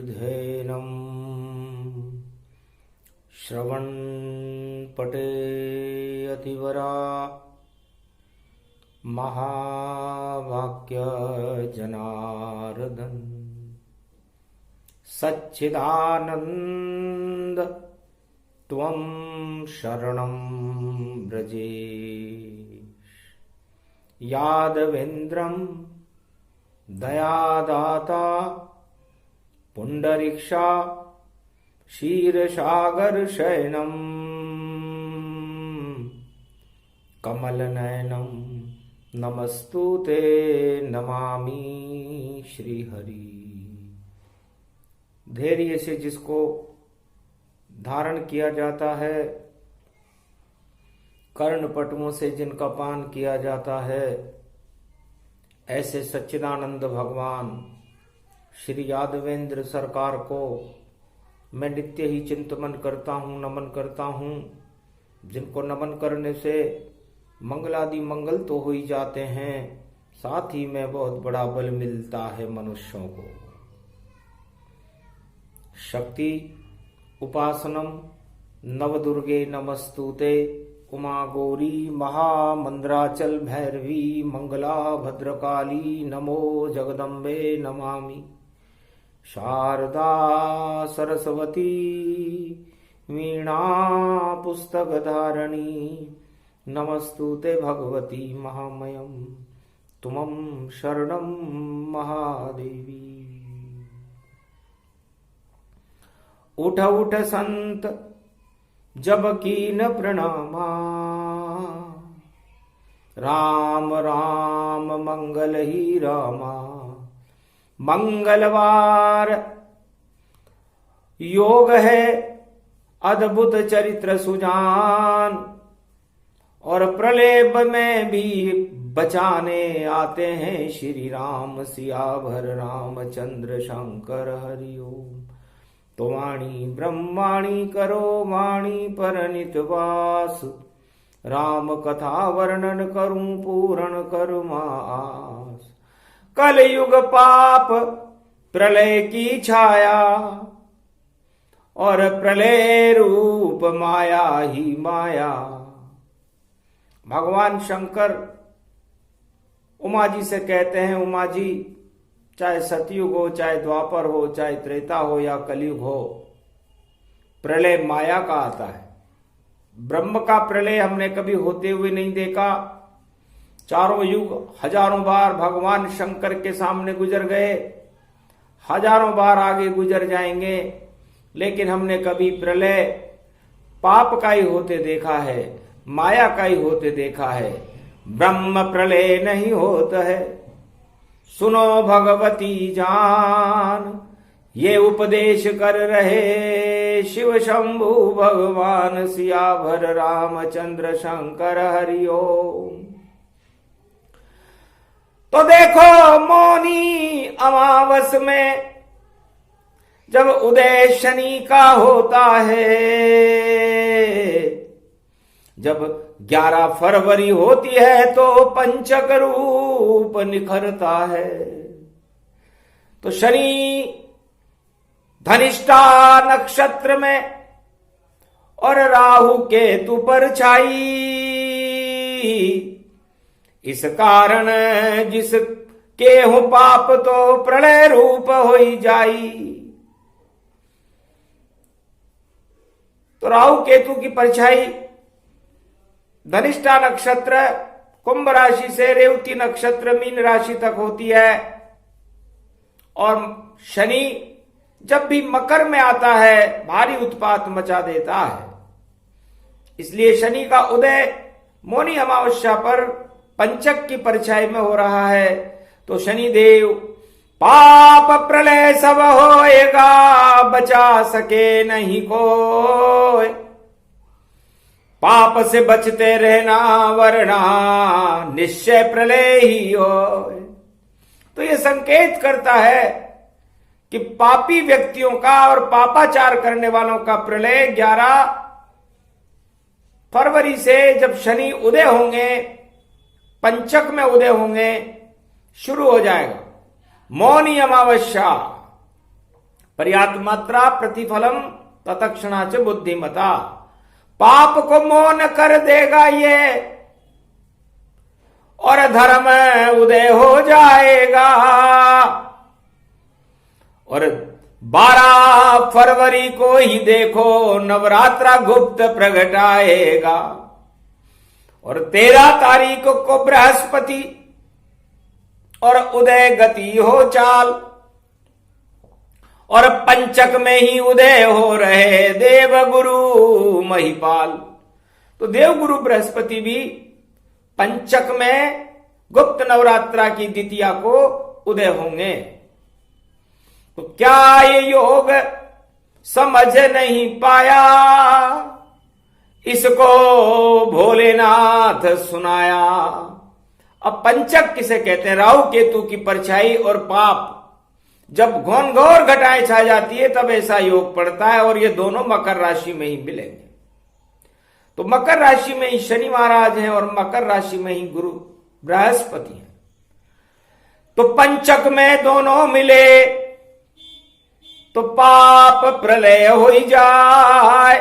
ध्येनं श्रवणपटे अतिवरा महावाक्य जनार्दन सच्चिदानंद त्वं शरणं व्रजेश यादवेन्द्रं दयादाता पुंडरीक्षा क्षीरसागर शयनं कमलनयनं नमस्तुते नमामि श्रीहरि। धैर्य से जिसको धारण किया जाता है, कर्णपटुओं से जिनका पान किया जाता है, ऐसे सच्चिदानंद भगवान श्री यादवेंद्र सरकार को मैं नित्य ही चिंतन करता हूँ, नमन करता हूँ, जिनको नमन करने से मंगलादि मंगल तो हो ही जाते हैं, साथ ही में बहुत बड़ा बल मिलता है मनुष्यों को। शक्ति उपासनम नवदुर्गे नमस्तुते उमा गौरी महामंद्राचल भैरवी मंगला भद्रकाली नमो जगदम्बे नमामि। शारदा सरस्वती वीणा पुस्तकधारिणी नमस्तुते भगवती महामयम तुमं शरणं महादेवी। उठ उठ संत जब कीन प्रणामा, राम राम मंगल ही रामा। मंगलवार योग है अद्भुत चरित्र सुजान, और प्रलेप में भी बचाने आते हैं श्री राम। सियावर रामचंद्र शंकर हरिओम। तो वाणी ब्रह्माणी करो वाणी पर नितवास, राम कथा वर्णन करूं पूर्ण करुमास। कल युग पाप प्रलय की छाया, और प्रलय रूप माया ही माया। भगवान शंकर उमा जी से कहते हैं, उमा जी चाहे सतयुग हो, चाहे द्वापर हो, चाहे त्रेता हो या कलयुग हो, प्रलय माया का आता है। ब्रह्म का प्रलय हमने कभी होते हुए नहीं देखा। चारों युग हजारों बार भगवान शंकर के सामने गुजर गए, हजारों बार आगे गुजर जाएंगे, लेकिन हमने कभी प्रलय पाप का ही होते देखा है, माया का ही होते देखा है। ब्रह्म प्रलय नहीं होता है, सुनो भगवती जान, ये उपदेश कर रहे शिव शंभु भगवान। सियावर रामचंद्र शंकर हरिओम। तो देखो मौनी अमावस में जब उदय शनि का होता है, जब 11 फरवरी होती है तो पंचक रूप निखरता है। तो शनि धनिष्ठा नक्षत्र में और राहु केतु पर छाई, इस कारण जिसके हो पाप तो प्रलय रूप होई जाई। तो राहु केतु की परछाई धनिष्ठा नक्षत्र कुंभ राशि से रेवती नक्षत्र मीन राशि तक होती है, और शनि जब भी मकर में आता है भारी उत्पात मचा देता है। इसलिए शनि का उदय मौनी अमावस्या पर पंचक की परछाई में हो रहा है। तो शनि देव पाप प्रलय सब होएगा, बचा सके नहीं कोई। पाप से बचते रहना वरना निश्चय प्रलय ही हो। तो यह संकेत करता है कि पापी व्यक्तियों का और पापाचार करने वालों का प्रलय 11 फरवरी से जब शनि उदय होंगे, पंचक में उदय होंगे, शुरू हो जाएगा। मौनी अमावस्या पर्याप्त मात्रा प्रतिफलम तत्क्षणाच बुद्धिमता। पाप को मौन कर देगा ये और धर्म उदय हो जाएगा। और 12 फरवरी को ही देखो नवरात्रा गुप्त प्रगटाएगा। और 13 तारीख को बृहस्पति और उदय गति हो चाल। और पंचक में ही उदय हो रहे देव गुरु महिपाल। तो देव गुरु बृहस्पति भी पंचक में गुप्त नवरात्रा की द्वितीया को उदय होंगे। तो क्या ये योग समझ नहीं पाया, इसको भोलेनाथ सुनाया। अब पंचक किसे कहते हैं? राहु केतु की परछाई और पाप जब घोर घटाएं छा जाती है तब ऐसा योग पड़ता है। और ये दोनों मकर राशि में ही मिलेंगे। तो मकर राशि में ही शनि महाराज हैं और मकर राशि में ही गुरु बृहस्पति हैं। तो पंचक में दोनों मिले तो पाप प्रलय हो ही जाए।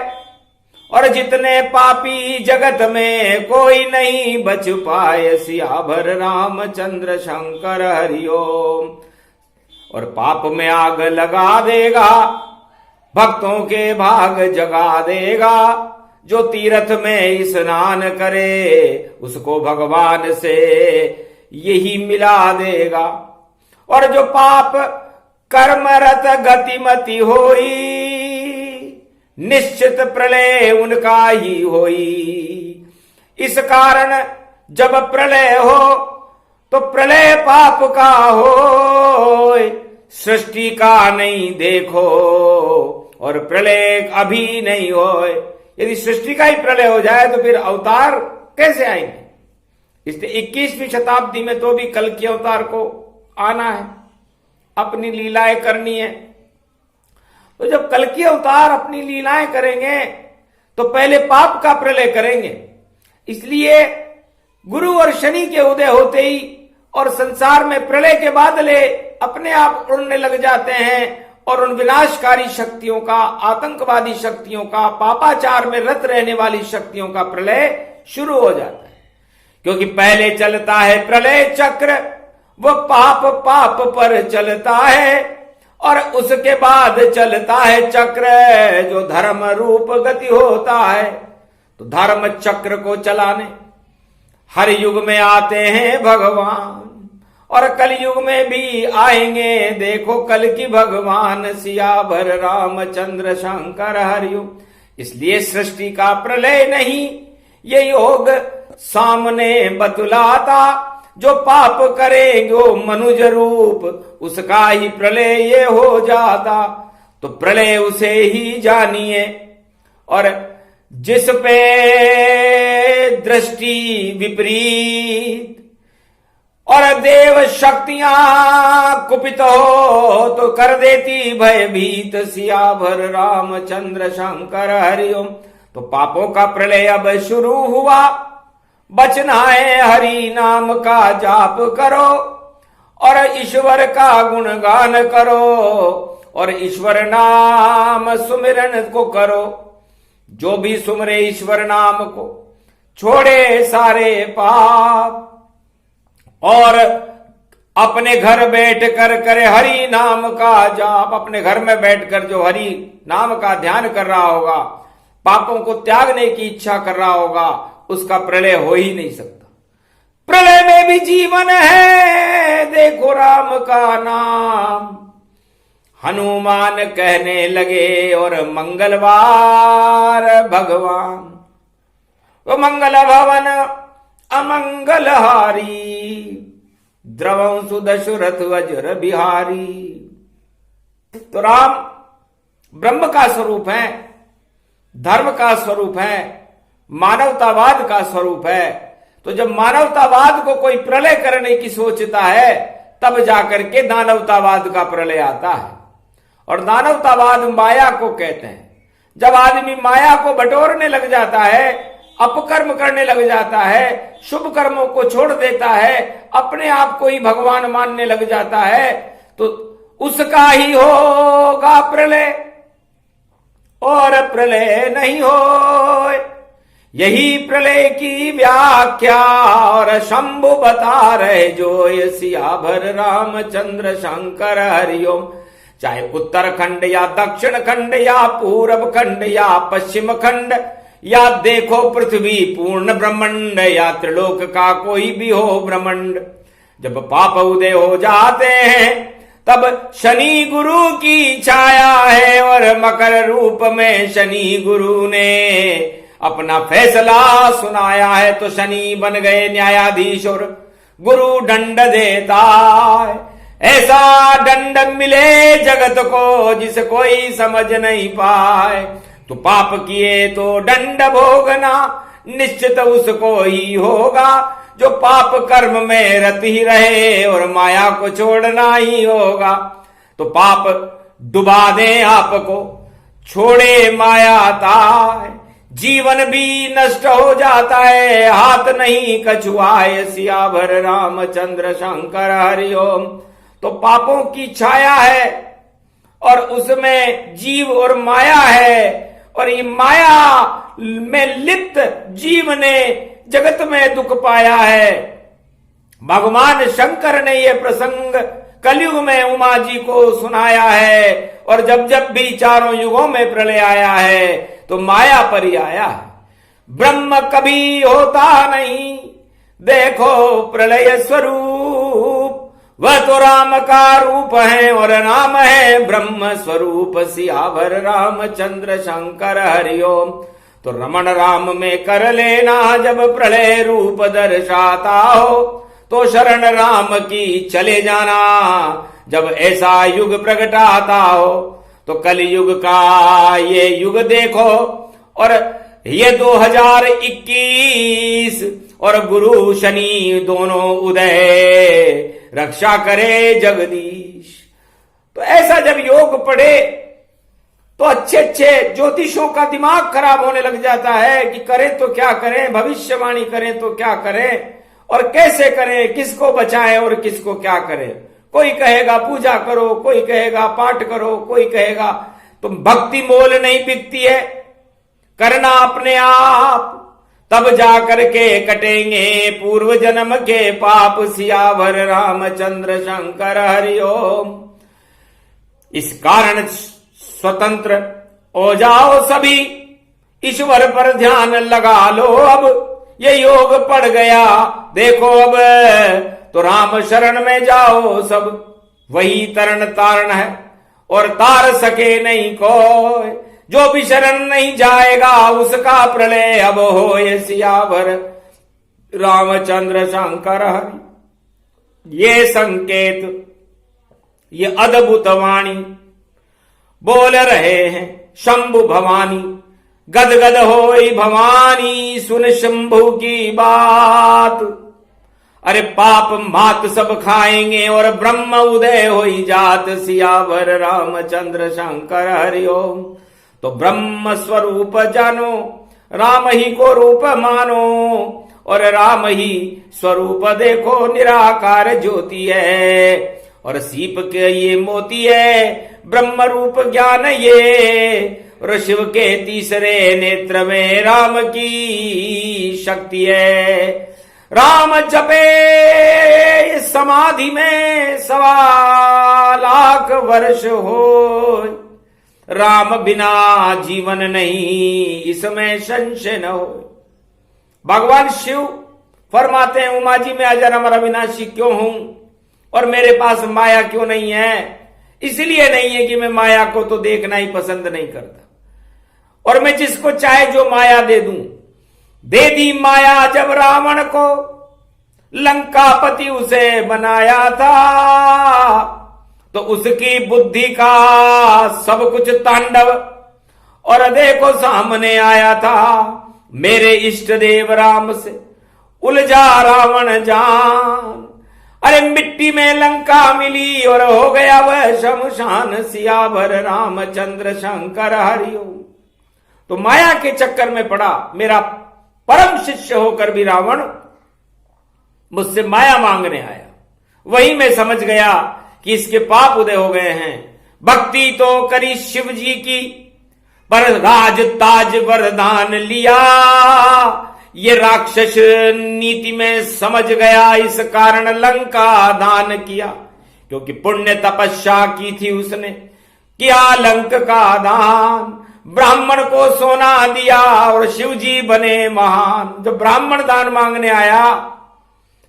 और जितने पापी जगत में कोई नहीं बच पाए, सियावर रामचंद्र शंकर हरिओम। और पाप में आग लगा देगा, भक्तों के भाग जगा देगा। जो तीर्थ में स्नान करे उसको भगवान से यही मिला देगा। और जो पाप कर्मरत गतिमति होई, निश्चित प्रलय उनका ही होई। इस कारण जब प्रलय हो तो प्रलय पाप का हो, सृष्टि का नहीं देखो। और प्रलय अभी नहीं होए। यदि सृष्टि का ही प्रलय हो जाए तो फिर अवतार कैसे आएंगे? इसलिए 21वीं शताब्दी में तो भी कल के अवतार को आना है, अपनी लीलाएं करनी है। तो जब कल की अवतार अपनी लीलाएं करेंगे तो पहले पाप का प्रलय करेंगे। इसलिए गुरु और शनि के उदय होते ही और संसार में प्रलय के बादले अपने आप उड़ने लग जाते हैं। और उन विनाशकारी शक्तियों का, आतंकवादी शक्तियों का, पापाचार में रत रहने वाली शक्तियों का प्रलय शुरू हो जाता है। क्योंकि पहले चलता है प्रलय चक्र, वो पाप पाप पर चलता है। और उसके बाद चलता है चक्र जो धर्म रूप गति होता है। तो धर्म चक्र को चलाने हर युग में आते हैं भगवान। और कल युग में भी आएंगे, देखो कल की भगवान सियावर रामचंद्र शंकर हरिओम। इसलिए सृष्टि का प्रलय नहीं, ये योग सामने बतलाता। जो पाप करेंगे मनुज रूप, उसका ही प्रलय ये हो जाता। तो प्रलय उसे ही जानिए। और जिस पे दृष्टि विपरीत और देव शक्तियां कुपित हो तो कर देती भयभीत, सियावर रामचंद्र शंकर हरिओम। तो पापों का प्रलय अब शुरू हुआ। बचना है हरि नाम का जाप करो और ईश्वर का गुणगान करो। और ईश्वर नाम सुमिरन को करो। जो भी सुमरे ईश्वर नाम को छोड़े सारे पाप। और अपने घर बैठकर करे हरि नाम का जाप। अपने घर में बैठकर जो हरि नाम का ध्यान कर रहा होगा, पापों को त्यागने की इच्छा कर रहा होगा, उसका प्रलय हो ही नहीं सकता। प्रलय में भी जीवन है, देखो राम का नाम। हनुमान कहने लगे और मंगलवार भगवान, वो मंगल भवन अमंगलहारी, द्रवंसु दशरथ वज्र बिहारी। तो राम ब्रह्म का स्वरूप है, धर्म का स्वरूप है, मानवतावाद का स्वरूप है। तो जब मानवतावाद को कोई प्रलय करने की सोचता है तब जाकर के दानवतावाद का प्रलय आता है। और दानवतावाद माया को कहते हैं। जब आदमी माया को बटोरने लग जाता है, अपकर्म करने लग जाता है, शुभ कर्मों को छोड़ देता है, अपने आप को ही भगवान मानने लग जाता है, तो उसका ही होगा प्रलय और प्रलय नहीं हो। यही प्रलय की व्याख्या और शंभु बता रहे जो ये सियावर रामचंद्र शंकर हरिओम। चाहे उत्तर खंड या दक्षिण खंड या पूर्व खंड या पश्चिम खंड या देखो पृथ्वी पूर्ण ब्रह्मांड या त्रिलोक का कोई भी हो ब्रह्मांड, जब पाप उदय हो जाते हैं तब शनि गुरु की छाया है और मकर रूप में शनि गुरु ने अपना फैसला सुनाया है। तो शनि बन गए न्यायाधीश और गुरु दंड देता है। ऐसा दंड मिले जगत को जिसे कोई समझ नहीं पाए। तो पाप किए तो दंड भोगना निश्चित उसको ही होगा जो पाप कर्म में रत ही रहे और माया को छोड़ना ही होगा। तो पाप डुबा दे आपको, छोड़े माया ताय, जीवन भी नष्ट हो जाता है, हाथ नहीं कछुआए सियावर रामचंद्र शंकर हरिओम। तो पापों की छाया है और उसमें जीव और माया है, और ये माया में लिप्त जीव ने जगत में दुख पाया है। भगवान शंकर ने यह प्रसंग कलयुग में उमा जी को सुनाया है, और जब जब भी चारों युगों में प्रलय आया है तो माया पर ही आया है। ब्रह्म कभी होता नहीं, देखो प्रलय स्वरूप, वह तो राम का रूप है और नाम है ब्रह्म स्वरूप सियावर रामचंद्र शंकर हरिओम। तो रमण राम में कर लेना जब प्रलय रूप दर्शाता हो, तो शरण राम की चले जाना जब ऐसा युग प्रगटाता हो। तो कलयुग का ये युग देखो और ये 2021 और गुरु शनि दोनों उदय, रक्षा करे जगदीश। तो ऐसा जब योग पढ़े तो अच्छे अच्छे ज्योतिषों का दिमाग खराब होने लग जाता है कि करें तो क्या करें, भविष्यवाणी करें तो क्या करें और कैसे करें, किसको बचाएं और किसको क्या करें। कोई कहेगा पूजा करो, कोई कहेगा पाठ करो, कोई कहेगा तुम भक्ति मोल नहीं बिकती है, करना अपने आप, तब जाकर के कटेंगे पूर्व जन्म के पाप सियावर रामचंद्र शंकर हरिओम। इस कारण स्वतंत्र हो जाओ सभी, ईश्वर पर ध्यान लगा लो। अब ये योग पड़ गया देखो अब, तो राम शरण में जाओ सब, वही तरण तारण है और तार सके नहीं कोई। जो भी शरण नहीं जाएगा उसका प्रलय अब हो ये सियावर रामचंद्र शंकर हरि। ये संकेत, ये अद्भुत वाणी बोल रहे हैं शंभु भवानी। गदगद होई भवानी सुन शंभु की बात। अरे पाप मात सब खाएंगे और ब्रह्म उदय होई जात सियावर रामचंद्र शंकर हरिओम। तो ब्रह्म स्वरूप जानो, राम ही को रूप मानो, और राम ही स्वरूप देखो निराकार ज्योति है, और सीप के ये मोती है ब्रह्म रूप ज्ञान ये, और शिव के तीसरे नेत्र में राम की शक्ति है। राम जपे समाधि में 1.25 लाख वर्ष हो, राम बिना जीवन नहीं इसमें संशय न हो। भगवान शिव फरमाते हैं उमा जी मैं अजर अविनाशी क्यों हूं और मेरे पास माया क्यों नहीं है? इसलिए नहीं है कि मैं माया को तो देखना ही पसंद नहीं करता, और मैं जिसको चाहे जो माया दे दूं। दे दी माया जब रावण को, लंकापति उसे बनाया था, तो उसकी बुद्धि का सब कुछ तांडव और देखो सामने आया था। मेरे इष्ट देव राम से उलझा रावण जान, अरे मिट्टी में लंका मिली और हो गया वह शमशान सियावर रामचंद्र शंकर हरिओम। तो माया के चक्कर में पड़ा मेरा परम शिष्य होकर भी रावण मुझसे माया मांगने आया। वही मैं समझ गया कि इसके पाप उदय हो गए हैं। भक्ति तो करी शिव जी की, पर राज ताज वरदान लिया। ये राक्षस नीति में समझ गया, इस कारण लंका दान किया। क्योंकि पुण्य तपस्या की थी उसने, किया लंक का दान। ब्राह्मण को सोना दिया और शिव जी बने महान। जब ब्राह्मण दान मांगने आया,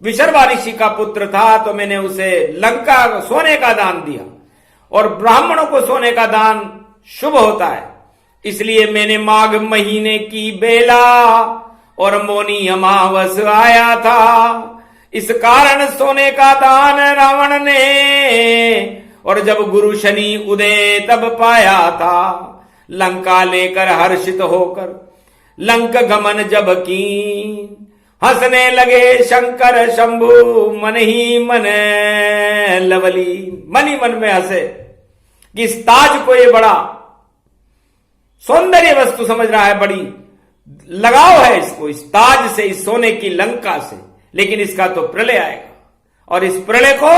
विशर्वा ऋषि का पुत्र था, तो मैंने उसे लंका सोने का दान दिया। और ब्राह्मणों को सोने का दान शुभ होता है, इसलिए मैंने माघ महीने की बेला और मौनी अमावस आया था, इस कारण सोने का दान रावण ने। और जब गुरु शनि उदय तब पाया था, लंका लेकर हर्षित होकर लंक गमन जब की। हंसने लगे शंकर शंभु मन ही मन लवली, मन ही मन में हंसे कि इस ताज को ये बड़ा सौंदर्य वस्तु समझ रहा है, बड़ी लगाव है इसको, इस ताज से, इस सोने की लंका से। लेकिन इसका तो प्रलय आएगा, और इस प्रलय को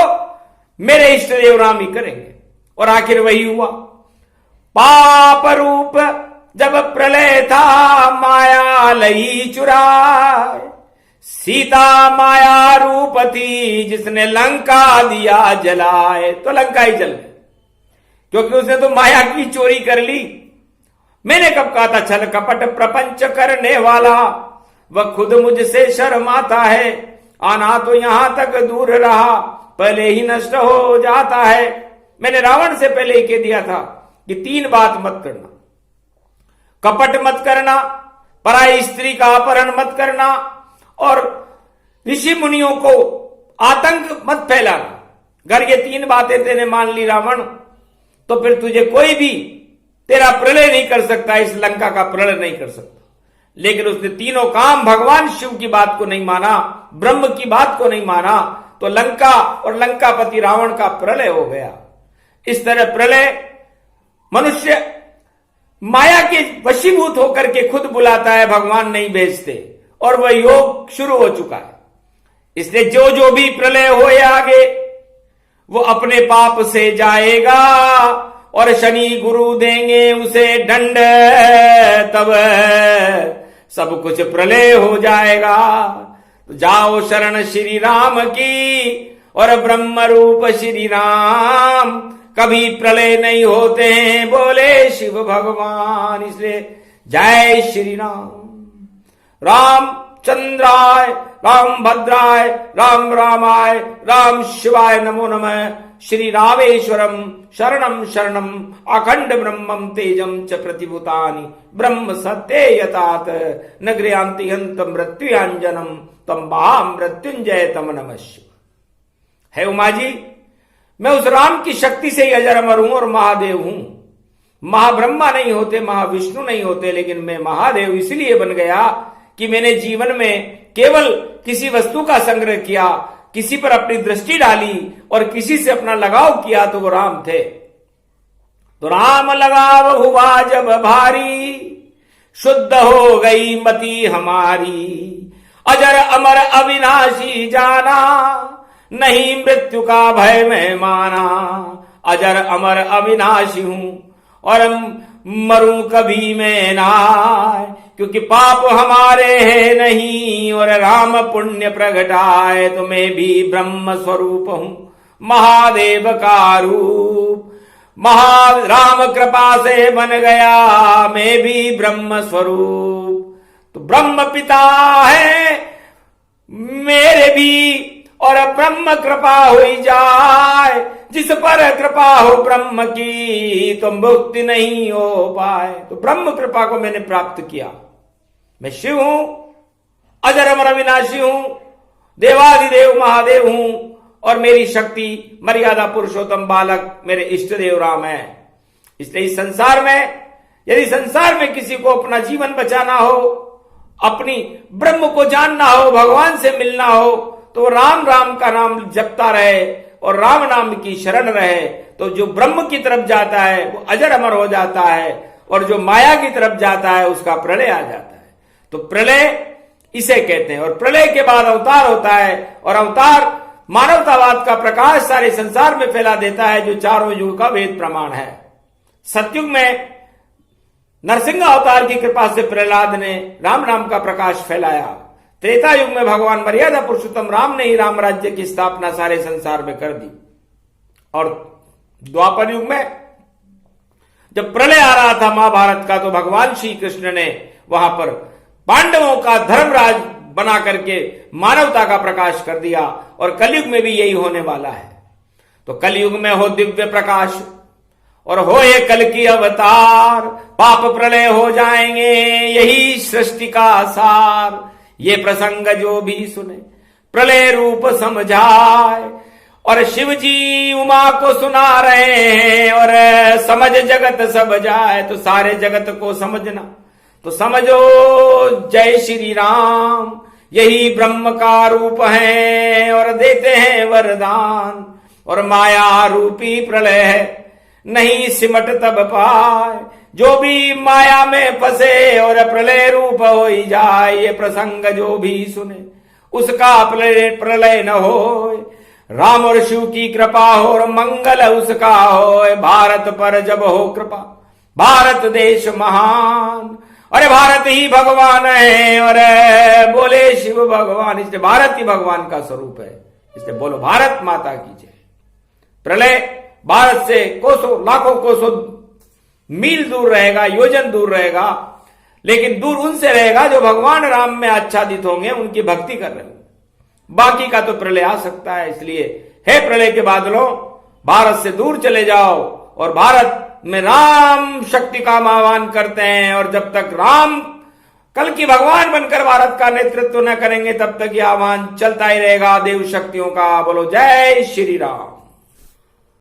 मेरे इष्ट देव राम ही करेंगे। और आखिर वही हुआ। पाप रूप जब प्रलय था, माया लई चुराए। सीता माया रूप थी, जिसने लंका दिया जलाए। तो लंका ही जल गई, क्योंकि उसने तो माया की चोरी कर ली। मैंने कब कहा था, छल कपट प्रपंच करने वाला वह खुद मुझसे शर्माता है। आना तो यहां तक दूर रहा, पहले ही नष्ट हो जाता है। मैंने रावण से पहले ही कह दिया था कि 3 बात मत करना। कपट मत करना, पराई स्त्री का अपहरण मत करना, और ऋषि मुनियों को आतंक मत फैलाना। अगर ये 3 बातें तेने मान ली रावण, तो फिर तुझे कोई भी तेरा प्रलय नहीं कर सकता, इस लंका का प्रलय नहीं कर सकता। लेकिन उसने तीनों काम, भगवान शिव की बात को नहीं माना, ब्रह्म की बात को नहीं माना, तो लंका और लंकापति रावण का प्रलय हो गया। इस तरह प्रलय मनुष्य माया के वशीभूत होकर के खुद बुलाता है, भगवान नहीं भेजते, और वह योग शुरू हो चुका है। इसलिए जो जो भी प्रलय हो आगे, वो अपने पाप से जाएगा, और शनि गुरु देंगे उसे दंड, तब सब कुछ प्रलय हो जाएगा। तो जाओ शरण श्री राम की, और ब्रह्म रूप श्री राम, कभी प्रलय नहीं होते हैं, बोले शिव भगवान। इसलिए जय श्री राम। राम चंद्राय, राम भद्राय, राम रामाय, राम शिवाय नमो नमः। श्री रामेश्वरम शरणम शरणम अखंड ब्रह्मम तेजम च प्रतिभूतानि ब्रह्म सत्ये यतात न गृह्णाति हन्त मृत्युंजनम तम महामृत्युंजय तम नमः। है उमा जी, मैं उस राम की शक्ति से ही अजर अमर हूं और महादेव हूं। महाब्रह्मा नहीं होते, महाविष्णु नहीं होते, लेकिन मैं महादेव इसलिए बन गया कि मैंने जीवन में केवल किसी वस्तु का संग्रह किया, किसी पर अपनी दृष्टि डाली और किसी से अपना लगाव किया, तो वो राम थे। तो राम लगाव हुआ जब भारी, शुद्ध हो गई मति हमारी। अजर अमर अविनाशी जाना, नहीं मृत्यु का भय मैं माना। अजर अमर अविनाशी हूं और मरूं कभी मैं ना, क्योंकि पाप हमारे हैं नहीं और राम पुण्य प्रगटाए। तो मैं भी ब्रह्म स्वरूप हूं, महादेव का रूप। राम कृपा से बन गया मैं भी ब्रह्म स्वरूप। तो ब्रह्म पिता है मेरे भी, और ब्रह्म कृपा हुई जाए। जिस पर कृपा हो ब्रह्म की, तो मुक्ति नहीं हो पाए। तो ब्रह्म कृपा को मैंने प्राप्त किया। मैं शिव हूं, अजर अमर अविनाशी हूं, देवादिदेव महादेव हूं, और मेरी शक्ति मर्यादा पुरुषोत्तम बालक मेरे इष्ट देव राम है। इसलिए इस संसार में, यदि संसार में किसी को अपना जीवन बचाना हो, अपनी ब्रह्म को जानना हो, भगवान से मिलना हो, तो राम राम का नाम जपता रहे और राम नाम की शरण रहे। तो जो ब्रह्म की तरफ जाता है वो अजर अमर हो जाता है, और जो माया की तरफ जाता है उसका प्रलय आ जाता है। तो प्रलय इसे कहते हैं। और प्रलय के बाद अवतार होता है, और अवतार मानवतावाद का प्रकाश सारे संसार में फैला देता है, जो चारों युग का वेद प्रमाण है। सतयुग में नरसिंह अवतार की कृपा से प्रहलाद ने राम नाम का प्रकाश फैलाया। त्रेता युग में भगवान मर्यादा पुरुषोत्तम राम ने ही राम राज्य की स्थापना सारे संसार में कर दी। और द्वापर युग में जब प्रलय आ रहा था महाभारत का, तो भगवान श्री कृष्ण ने वहां पर पांडवों का धर्मराज बना करके मानवता का प्रकाश कर दिया। और कलयुग में भी यही होने वाला है। तो कलयुग में हो दिव्य प्रकाश और हो ये कल की अवतार, पाप प्रलय हो जाएंगे यही सृष्टि का सार। ये प्रसंग जो भी सुने प्रलय रूप समझाए, और शिव जी उमा को सुना रहे हैं, और समझ जगत सब जाए। तो सारे जगत को समझना, तो समझो जय श्री राम, यही ब्रह्म का रूप है और देते हैं वरदान। और माया रूपी प्रलय है नहीं सिमट तब पाए, जो भी माया में फंसे और प्रलय रूप हो ही जाए। ये प्रसंग जो भी सुने उसका प्रलय न हो, राम और शिव की कृपा हो और मंगल उसका हो। भारत पर जब हो कृपा, भारत देश महान, अरे भारत ही भगवान है और बोले शिव भगवान। इसलिए भारत ही भगवान का स्वरूप है, इसलिए बोलो भारत माता की जय। प्रलय भारत से कोसों लाखों कोसों मील दूर रहेगा, योजन दूर रहेगा, लेकिन दूर उनसे रहेगा जो भगवान राम में आच्छादित होंगे, उनकी भक्ति कर रहे होंगे। बाकी का तो प्रलय आ सकता है। इसलिए हे प्रलय के बादलों, भारत से दूर चले जाओ और भारत में राम शक्ति का आह्वान करते हैं। और जब तक राम कल की भगवान बनकर भारत का नेतृत्व न करेंगे, तब तक यह आह्वान चलता ही रहेगा देव शक्तियों का। बोलो जय श्री राम।